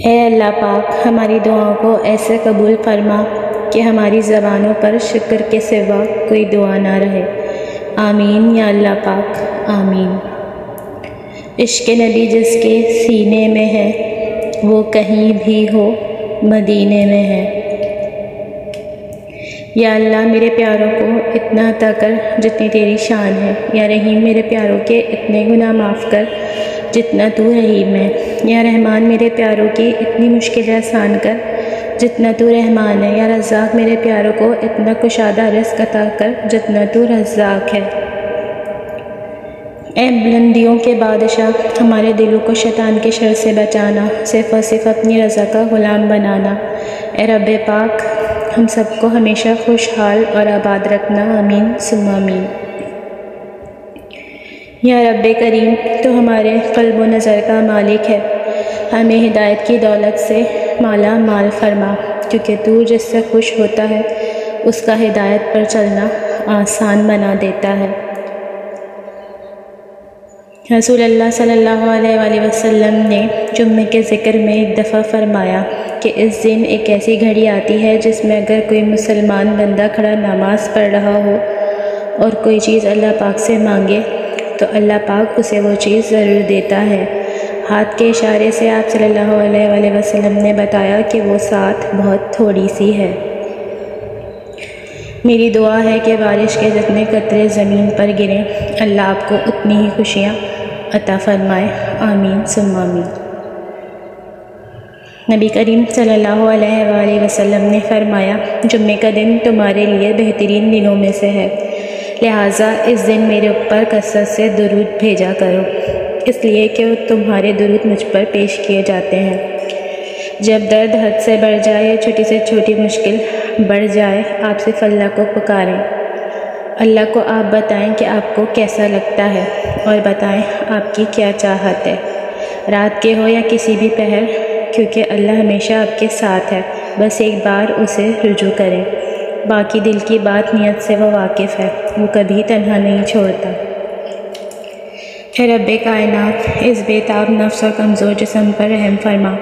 اے اللہ پاک، ہماری دعاؤں کو ایسے قبول فرما کہ ہماری زبانوں پر شکر کے سوا کوئی دعا نہ رہے۔ آمین یا اللہ پاک، آمین۔ عشق نبی جس کے سینے میں ہے، وہ کہیں بھی ہو مدینے میں ہے۔ یا اللہ میرے پیاروں کو اتنا عطا کر جتنی تیری شان ہے۔ یا رحیم میرے پیاروں کے اتنے گناہ معاف کر جتنا تو رحیم ہے۔ یا رحمان میرے پیاروں کی اتنی مشکلیں آسان کر جتنا تو رحمان ہے۔ یا رزاق میرے پیاروں کو اتنا کشادہ رزق عطا کر جتنا تو رزاق ہے۔ اے بلندیوں کے بادشاہ، ہمارے دلوں کو شیطان کے شر سے بچانا، صرف اور صرف اپنی رضا کا غلام بنانا۔ اے رب پاک، ہم سب کو ہمیشہ خوشحال اور آباد رکھنا۔ آمین ثم آمین۔ یا رب کریم، تو ہمارے قلب و نظر کا مالک ہے، ہمیں ہدایت کی دولت سے مالا مال فرما، کیونکہ تو جس سے خوش ہوتا ہے اس کا ہدایت پر چلنا آسان بنا دیتا ہے۔ رسول اللہ صلی اللہ علیہ وآلہ وسلم نے جمعے کے ذکر میں ایک دفعہ فرمایا کہ اس دن ایک ایسی گھڑی آتی ہے جس میں اگر کوئی مسلمان بندہ کھڑا نماز پڑھ رہا ہو اور کوئی چیز اللہ پاک سے مانگے تو اللہ پاک اسے وہ چیز ضرور دیتا ہے۔ ہاتھ کے اشارے سے آپ صلی اللہ علیہ وآلہ وسلم نے بتایا کہ وہ سات بہت تھوڑی سی ہے۔ میری دعا ہے کہ بارش کے جتنے قطرے زمین پر گریں اللہ آپ کو اتنی ہی خوشیاں عطا فرمائے۔ آمین ثم آمین۔ نبی کریم صلی اللہ علیہ وآلہ وسلم نے فرمایا، جمعے کا دن تمہارے لیے بہترین دنوں میں سے ہے، لہٰذا اس دن میرے اوپر کثرت سے درود بھیجا کرو، اس لیے کہ تمہارے درود مجھ پر پیش کیے جاتے ہیں۔ جب درد حد سے بڑھ جائے یا چھوٹی سے چھوٹی مشکل بڑھ جائے، آپ صرف اللہ کو پکاریں۔ اللہ کو آپ بتائیں کہ آپ کو کیسا لگتا ہے اور بتائیں آپ کی کیا چاہت ہے، رات کے ہو یا کسی بھی پہر، کیونکہ اللہ ہمیشہ آپ کے ساتھ ہے، بس ایک بار اسے رجوع کریں۔ باقی دل کی بات نیت سے وہ واقف ہے، وہ کبھی تنہا نہیں چھوڑتا۔ اے رب کائنات، اس بے تاب نفس اور کمزور جسم پر رحم فرما،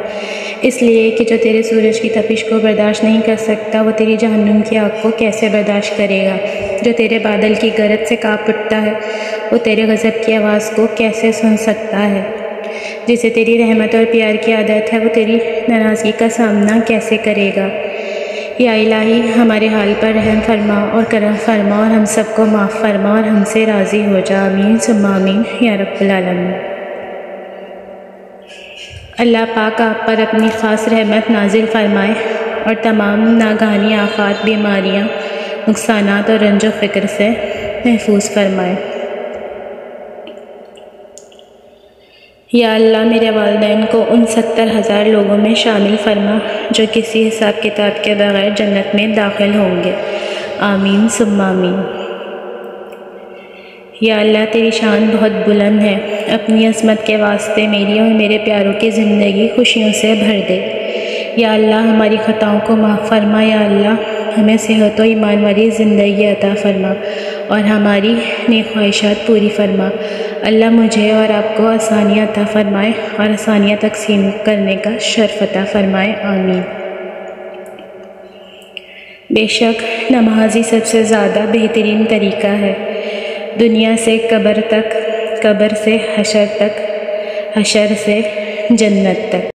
اس لیے کہ جو تیرے سورج کی تپش کو برداشت نہیں کر سکتا وہ تیری جہنم کی آگ کو کیسے برداشت کرے گا؟ جو تیرے بادل کی گرج سے کانپ اٹھتا ہے وہ تیرے غضب کی آواز کو کیسے سن سکتا ہے؟ جسے تیری رحمت اور پیار کی عادت ہے وہ تیری ناراضگی کا سامنا کیسے کرے گا؟ یا الہی، ہمارے حال پر رحم فرما اور کرم فرما اور ہم سب کو معاف فرما اور ہم سے راضی ہو جا۔ آمین ثم آمین یا رب العالمین۔ اللہ پاک آپ پر اپنی خاص رحمت نازل فرمائے اور تمام ناگہانی آفات، بیماریاں، نقصانات اور رنج و فکر سے محفوظ فرمائے۔ یا اللہ میرے والدین کو ان 70,000 لوگوں میں شامل فرما جو کسی حساب کتاب کے بغیر جنت میں داخل ہوں گے۔ آمین ثم آمین۔ یا اللہ تیری شان بہت بلند ہے، اپنی عظمت کے واسطے میری اور میرے پیاروں کی زندگی خوشیوں سے بھر دے۔ یا اللہ ہماری خطاؤں کو معاف فرما۔ یا اللہ ہمیں صحت و ایمان والی زندگی عطا فرما اور ہماری نیک خواہشات پوری فرما۔ اللہ مجھے اور آپ کو آسانیاں عطا فرمائے اور آسانیاں تقسیم کرنے کا شرف عطا فرمائے۔ آمین۔ بے شک نماز ہی سب سے زیادہ بہترین طریقہ ہے، دنیا سے قبر تک، قبر سے حشر تک، حشر سے جنت تک۔